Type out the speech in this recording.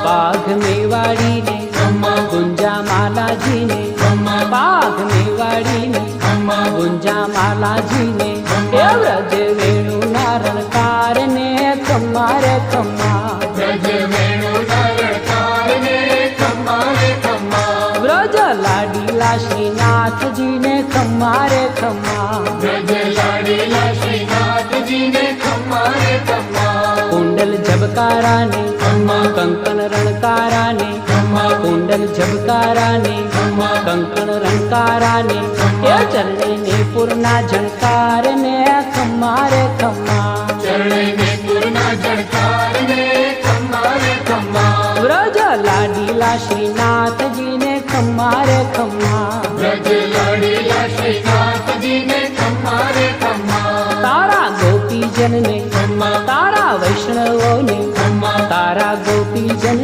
बाघ मेवाड़ी ने गुंजा माला जी ने बाघ मेवाड़ी ने गुंजा माला जी ने व्रज वेणु नारणकार ने खम्मा रे खम्मा व्रज लाडीला श्रीनाथ जी ने खम्मा रे खम्मा कुंडल झबकारा ने कंकण रणकारा ने कुंडल झबकारा ने कंकण रणकारा ने ये चरणे ने पूर्णा झणकार ने खम्मा रे खम्मा व्रज लाडीला श्रीनाथ जी ने खम्मा रे खम्मा तारा गोपी जन ने तारा वैष्णवों ने तारा गोपी जन